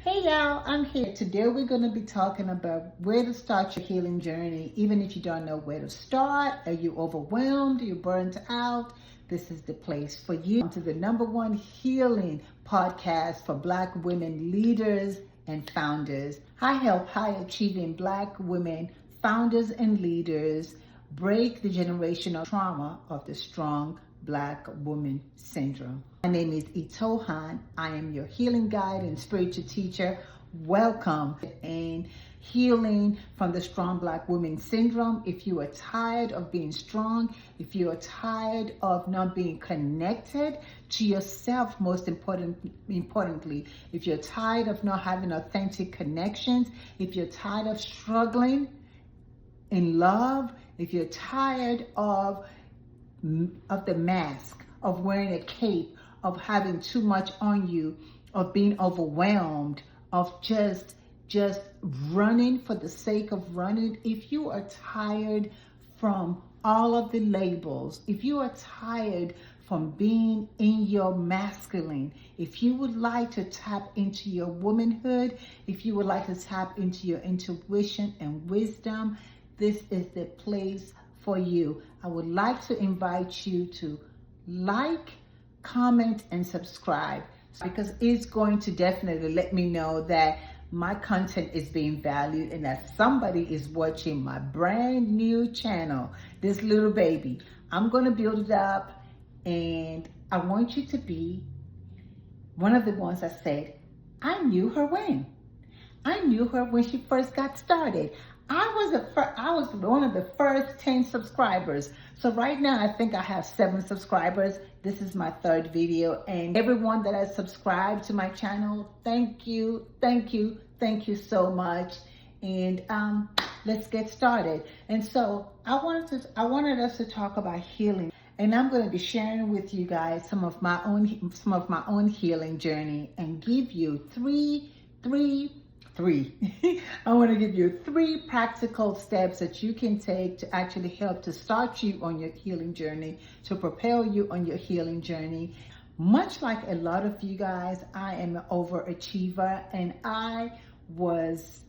Hey y'all, I'm here. Today we're going to be talking about where to start your healing journey. Even if you don't know where to start, are you overwhelmed, are you burnt out, this is the place for you. To the #1 healing podcast for Black women leaders and founders. I help high achieving Black women, founders and leaders break the generational trauma of the strong Black woman syndrome. My name is Itohan. I am your healing guide and spiritual teacher. Welcome and healing from the strong Black woman syndrome. If you are tired of being strong, if you are tired of not being connected to yourself, most importantly, if you're tired of not having authentic connections, if you're tired of struggling in love, if you're tired of the mask, of wearing a cape, of having too much on you, of being overwhelmed, of just running for the sake of running. If you are tired from all of the labels, if you are tired from being in your masculine, if you would like to tap into your womanhood, if you would like to tap into your intuition and wisdom, this is the place for you. I would like to invite you to like, comment, and subscribe, because it's going to definitely let me know that my content is being valued and that somebody is watching my brand new channel, this little baby. I'm going to build it up, and I want you to be one of the ones that said, I knew her when. I knew her when she first got started. I was one of the first 10 subscribers. So right now, I think I have 7 subscribers. This is my 3rd video, and everyone that has subscribed to my channel, thank you so much. And let's get started. And so I wanted us to talk about healing, and I'm going to be sharing with you guys some of my own healing journey, and give you three. I want to give you 3 practical steps that you can take to actually help to start you on your healing journey, to propel you on your healing journey. Much like a lot of you guys, I am an overachiever, and I was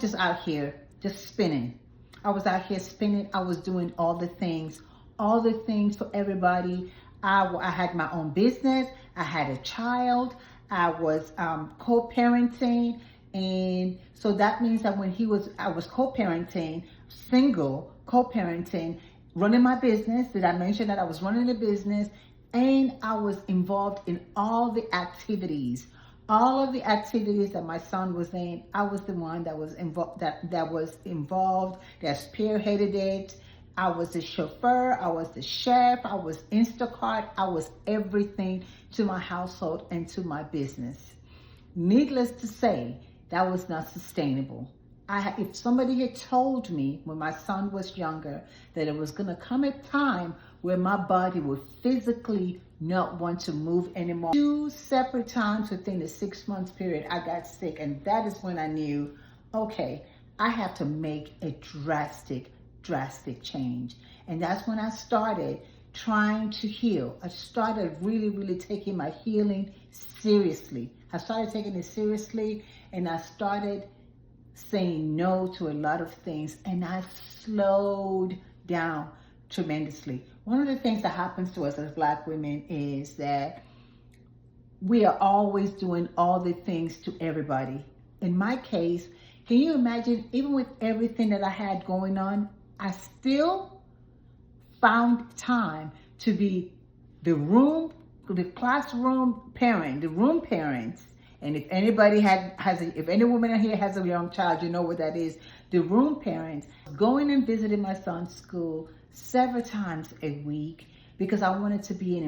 just out here just spinning. I was out here spinning. I was doing all the things for everybody. I had my own business. I had a child. I was co-parenting. And so that means that I was co-parenting, single co-parenting, running my business. Did I mention that I was running a business? And I was involved in all the activities that my son was in. I was the one that was involved, that spearheaded it. I was the chauffeur, I was the chef, I was Instacart, I was everything to my household and to my business. Needless to say, that was not sustainable. If somebody had told me when my son was younger that it was going to come a time where my body would physically not want to move anymore. 2 separate times within the 6 months period, I got sick, and that is when I knew, okay, I have to make a drastic change. And that's when I started trying to heal. I started really taking my healing seriously. I started taking it seriously, and I started saying no to a lot of things, and I slowed down tremendously. One of the things that happens to us as Black women is that we are always doing all the things to everybody. In my case, can you imagine, even with everything that I had going on, I still found time to be the classroom parent, the room parents. And if anybody if any woman here has a young child, you know what that is. The room parents, going and visiting my son's school several times a week, because I wanted to be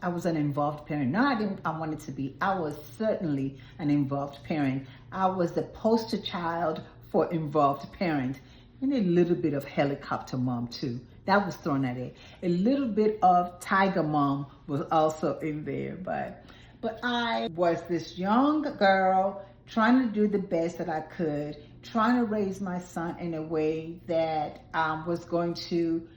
I was an involved parent. No, I wanted to be, I was certainly an involved parent. I was the poster child for involved parent. And a little bit of helicopter mom too. That was thrown at it. A little bit of tiger mom was also in there. But I was this young girl trying to do the best that I could, trying to raise my son in a way that was going to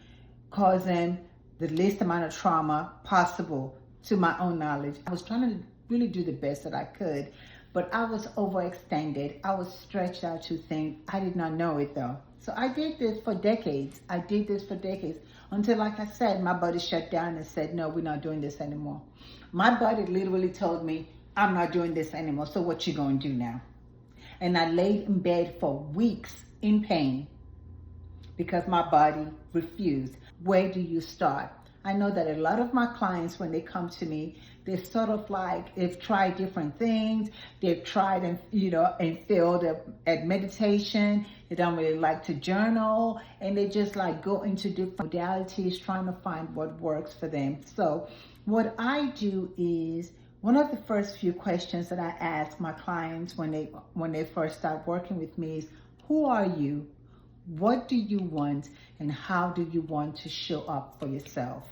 cause him the least amount of trauma possible to my own knowledge. I was trying to really do the best that I could. but I was overextended. I was stretched out to things. I did not know it though. So I did this for decades. Until, like I said, my body shut down and said, no, we're not doing this anymore. My body literally told me, I'm not doing this anymore. So what you gonna do now? And I laid in bed for weeks in pain because my body refused. Where do you start? I know that a lot of my clients, when they come to me, they're sort of like, they've tried different things. They've tried and failed at meditation. They don't really like to journal, and they just like go into different modalities trying to find what works for them. So what I do is, one of the first few questions that I ask my clients when they first start working with me is, who are you? What do you want? And how do you want to show up for yourself?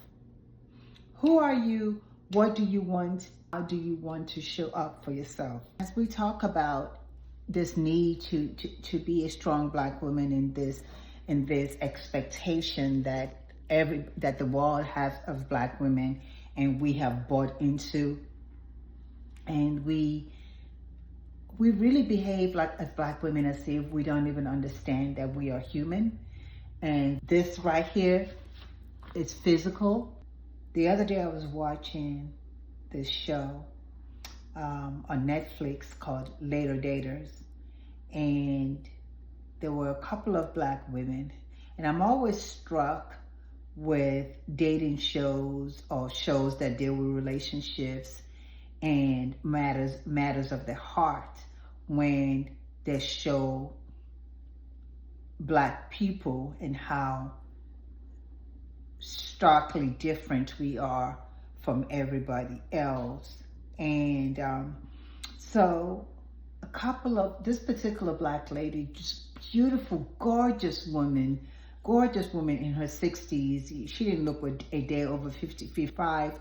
Who are you? What do you want? How do you want to show up for yourself? As we talk about this need to be a strong Black woman in this expectation that the world has of Black women, and we have bought into, and we really behave like as Black women as if we don't even understand that we are human. And this right here is physical. The other day I was watching this show on Netflix called Later Daters, and there were a couple of Black women, and I'm always struck with dating shows or shows that deal with relationships and matters of the heart, when they show Black people and how starkly different we are from everybody else. And so this particular Black lady, just beautiful, gorgeous woman in her 60s. She didn't look a day over 55,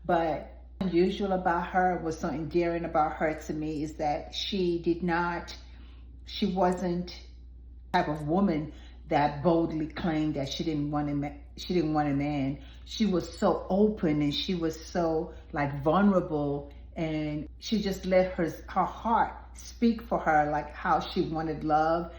but unusual about her, was so endearing about her to me, is that she wasn't the type of woman that boldly claimed that she didn't want a man. She was so open, and she was so like vulnerable, and she just let her heart speak for her, like how she wanted love,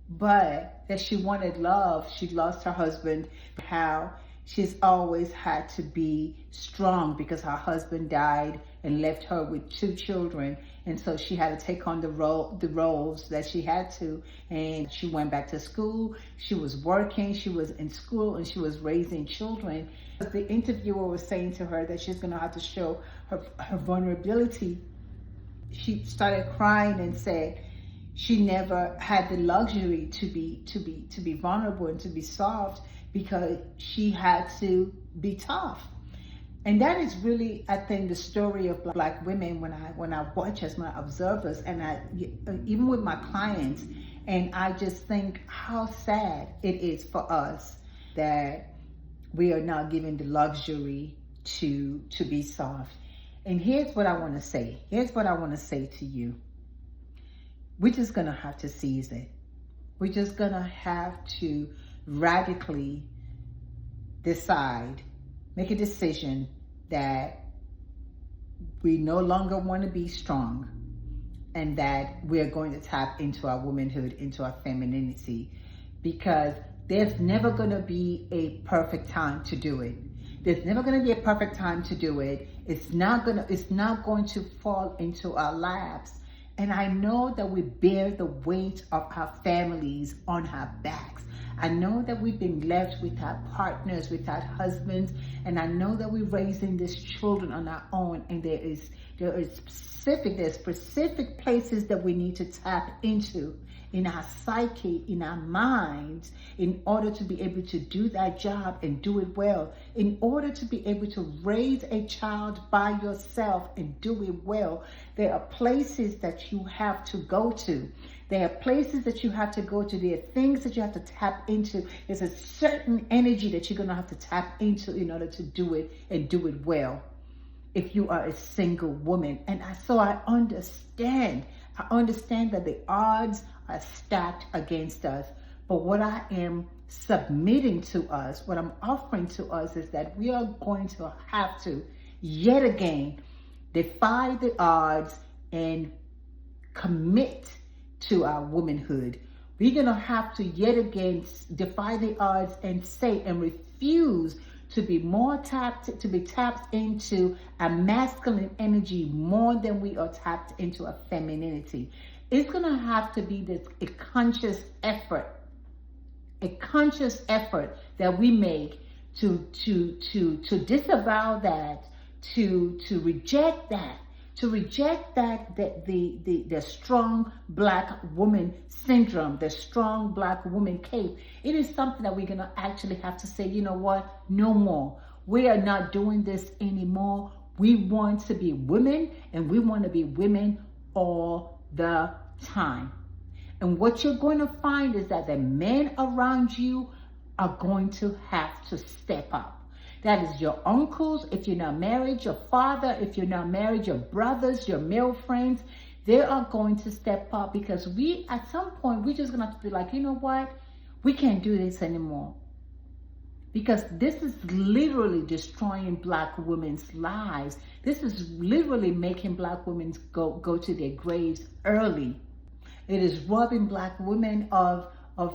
but that she wanted love. She lost her husband, how she's always had to be strong because her husband died and left her with 2 children. And so she had to take on the roles that she had to. And she went back to school. She was working. She was in school, and she was raising children. The interviewer was saying to her that she's going to have to show her vulnerability. She started crying and said she never had the luxury to be vulnerable and to be soft, because she had to be tough. And that is really, I think, the story of Black women when I watch as my observers, and even with my clients, and I just think how sad it is for us that we are not given the luxury to be soft. And here's what I want to say. Here's what I want to say to you. We're just going to have to seize it. We're just going to have to radically decide, make a decision that we no longer want to be strong, and that we're going to tap into our womanhood, into our femininity, because there's never going to be a perfect time to do it. There's never going to be a perfect time to do it. It's not going to fall into our laps. And I know that we bear the weight of our families on our backs. I know that we've been left without partners, without husbands, and I know that we're raising these children on our own. And there are specific places that we need to tap into in our psyche, in our minds, in order to be able to do that job and do it well. In order to be able to raise a child by yourself and do it well, there are places that you have to go to. There are places that you have to go to. There are things that you have to tap into. There's a certain energy that you're going to have to tap into in order to do it and do it well, if you are a single woman. And so I understand that the odds are stacked against us. But what I am submitting to us, what I'm offering to us, is that we are going to have to, yet again, defy the odds and commit to our womanhood. We're going to have to yet again defy the odds and say and refuse to be tapped into a masculine energy more than we are tapped into a femininity. It's going to have to be a conscious effort that we make to disavow that, to reject that, the strong black woman syndrome, the strong black woman cape. It is something that we're going to actually have to say, you know what, no more. We are not doing this anymore. We want to be women, and we want to be women all the time. And what you're going to find is that the men around you are going to have to step up. That is your uncles, if you're not married, your father, if you're not married, your brothers, your male friends. They are going to step up, because at some point, we're just going to have to be like, you know what? We can't do this anymore. Because this is literally destroying black women's lives. This is literally making black women go to their graves early. It is robbing black women of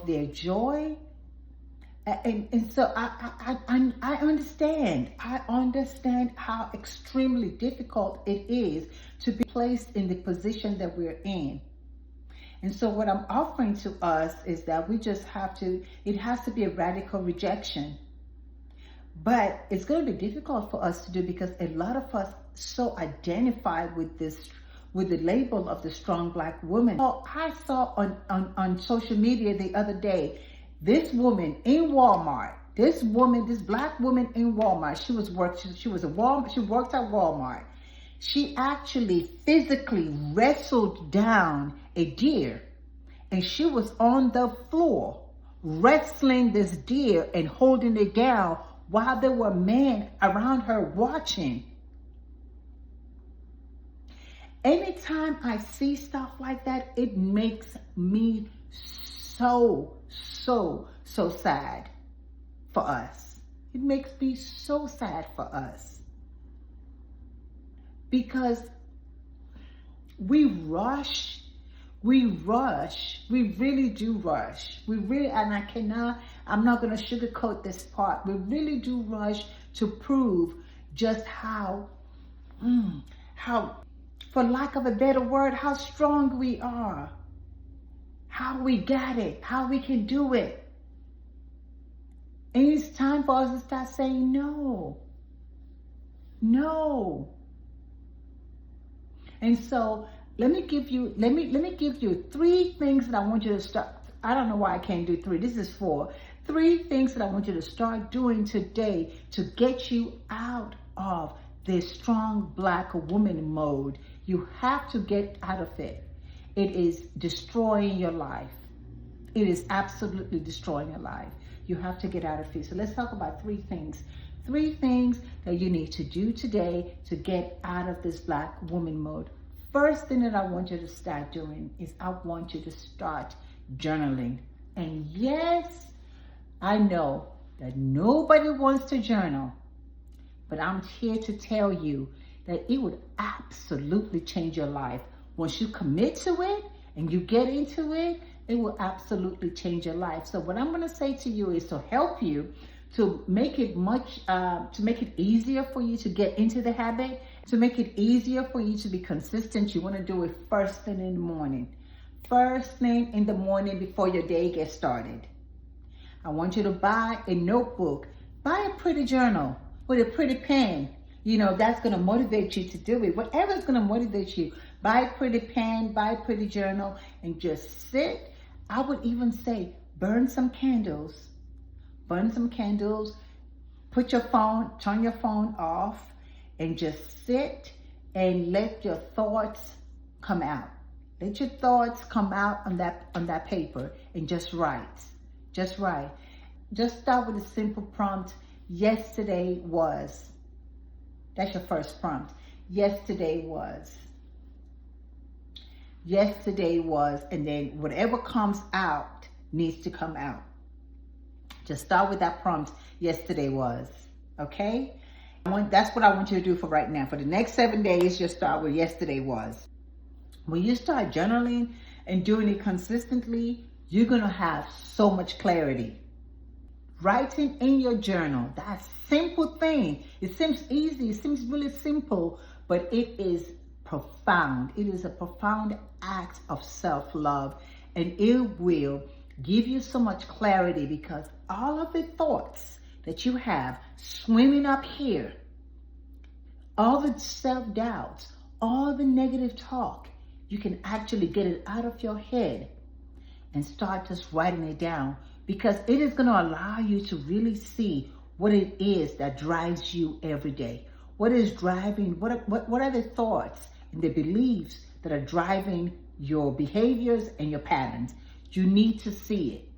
their joy. And so I understand. I understand how extremely difficult it is to be placed in the position that we're in. And so what I'm offering to us is that we just have to, it has to be a radical rejection. But it's going to be difficult for us to do, because a lot of us so identify with the label of the strong black woman. Oh, I saw on social media the other day, this woman in Walmart, this black woman in Walmart, she worked at Walmart. She actually physically wrestled down a deer, and she was on the floor wrestling this deer and holding it down while there were men around her watching. Anytime I see stuff like that, it makes me so sad for us. It makes me so sad for us, because we really do rush. I'm not going to sugarcoat this part. We really do rush to prove just how, for lack of a better word, how strong we are, how we got it, how we can do it. And it's time for us to start saying no. And so let me give you 3 things that I want you to start. I don't know why I can't do 3. This is 4. 3 things that I want you to start doing today to get you out of this strong black woman mode. You have to get out of it. It is destroying your life. It is absolutely destroying your life. You have to get out of it. So let's talk about 3 things. 3 things that you need to do today to get out of this black woman mode. First thing that I want you to start doing is I want you to start journaling. And yes, I know that nobody wants to journal, but I'm here to tell you that it would absolutely change your life. Once you commit to it and you get into it, it will absolutely change your life. So what I'm going to say to you is to help you to make it easier for you to get into the habit, to make it easier for you to be consistent. You want to do it first thing in the morning. First thing in the morning before your day gets started. I want you to buy a notebook, buy a pretty journal with a pretty pen. You know, that's going to motivate you to do it. Whatever is going to motivate you, buy a pretty pen, buy a pretty journal, and just sit. I would even say, burn some candles. Burn some candles, turn your phone off, and just sit and let your thoughts come out. Let your thoughts come out on that paper and just write. Just write. Just start with a simple prompt. Yesterday was. That's your first prompt. Yesterday was. Yesterday was, and then whatever comes out needs to come out. Just start with that prompt. Yesterday was. Okay? That's what I want you to do for right now. For the next 7 days, just start with yesterday was. When you start journaling and doing it consistently, you're going to have so much clarity. Writing in your journal, that simple thing, it seems easy, it seems really simple, but it is profound. It is a profound act of self-love, and it will give you so much clarity, because all of the thoughts that you have swimming up here, all the self-doubts, all the negative talk, you can actually get it out of your head and start just writing it down, because it is going to allow you to really see what it is that drives you every day. What is driving, what are the thoughts and the beliefs that are driving your behaviors and your patterns? You need to see it,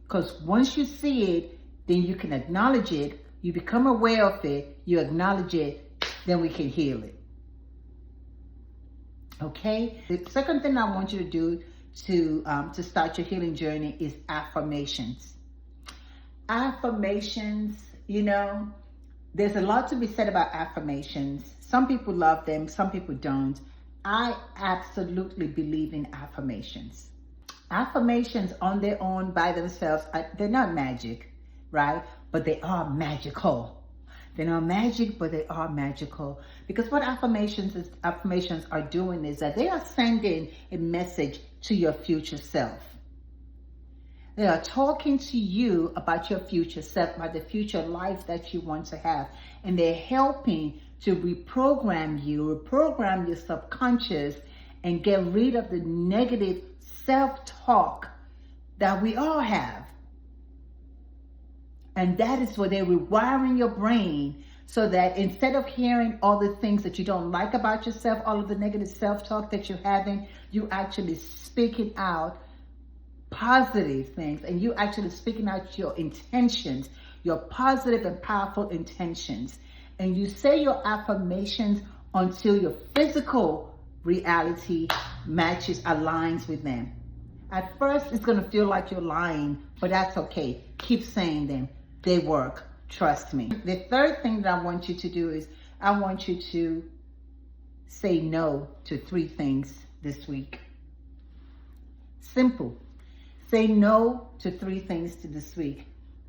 because once you see it, then you can acknowledge it. You become aware of it, you acknowledge it, then we can heal it. Okay? The second thing I want you to do to start your healing journey is affirmations. Affirmations, you know, there's a lot to be said about affirmations. Some people love them, some people don't. I absolutely believe in affirmations. Affirmations on their own, by themselves, they're not magic, right? But they are magical. They're not magic, but they are magical. Because what affirmations are doing is that they are sending a message to your future self. They are talking to you about your future self, about the future life that you want to have. And they're helping to reprogram your subconscious, and get rid of the negative self-talk that we all have. And that is where they're rewiring your brain, so that instead of hearing all the things that you don't like about yourself, all of the negative self-talk that you're having, you actually speaking out positive things, and you actually speaking out your intentions, your positive and powerful intentions. And you say your affirmations until your physical reality aligns with them. At first, it's going to feel like you're lying, but that's okay. Keep saying them. They work. Trust me. The third thing that I want you to do is I want you to say no to 3 things this week. Simple. Say no to 3 things this week.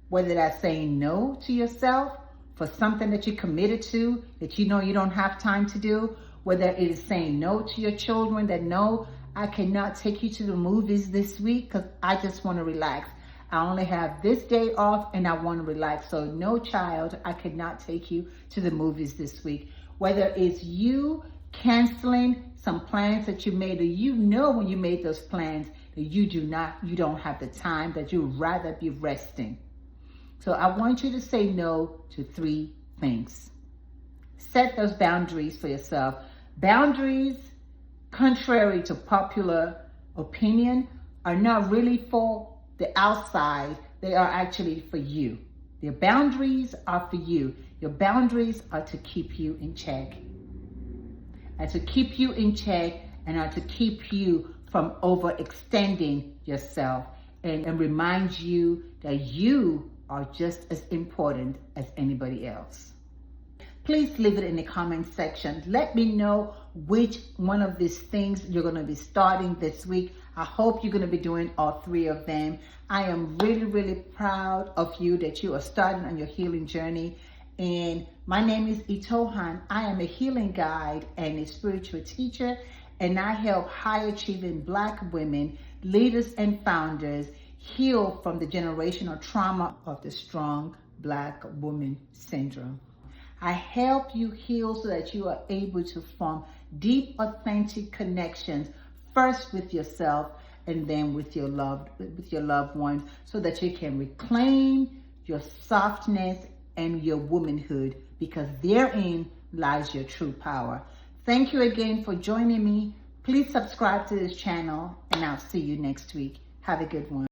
Whether that's saying no to yourself for something that you're committed to, that you know you don't have time to do. Whether it is saying no to your children, that no, I cannot take you to the movies this week because I just want to relax. I only have this day off and I want to relax. So no, child, I cannot take you to the movies this week. Whether it's you canceling some plans that you made, or you know when you made those plans that you don't have the time, that you'd rather be resting. So I want you to say no to 3 things. Set those boundaries for yourself. Boundaries, contrary to popular opinion, are not really for the outside. They are actually for you. Your boundaries are for you. Your boundaries are to keep you in check. And to keep you in check, and are to keep you from overextending yourself, and remind you that you are just as important as anybody else. Please leave it in the comment section. Let me know which one of these things you're going to be starting this week. I hope you're going to be doing all 3 of them. I am really, really proud of you that you are starting on your healing journey. And my name is Itohan. I am a healing guide and a spiritual teacher, and I help high-achieving Black women, leaders and founders, heal from the generational trauma of the strong Black woman syndrome. I help you heal so that you are able to form deep, authentic connections, first with yourself and then with your loved ones, so that you can reclaim your softness and your womanhood, because therein lies your true power. Thank you again for joining me. Please subscribe to this channel, and I'll see you next week. Have a good one.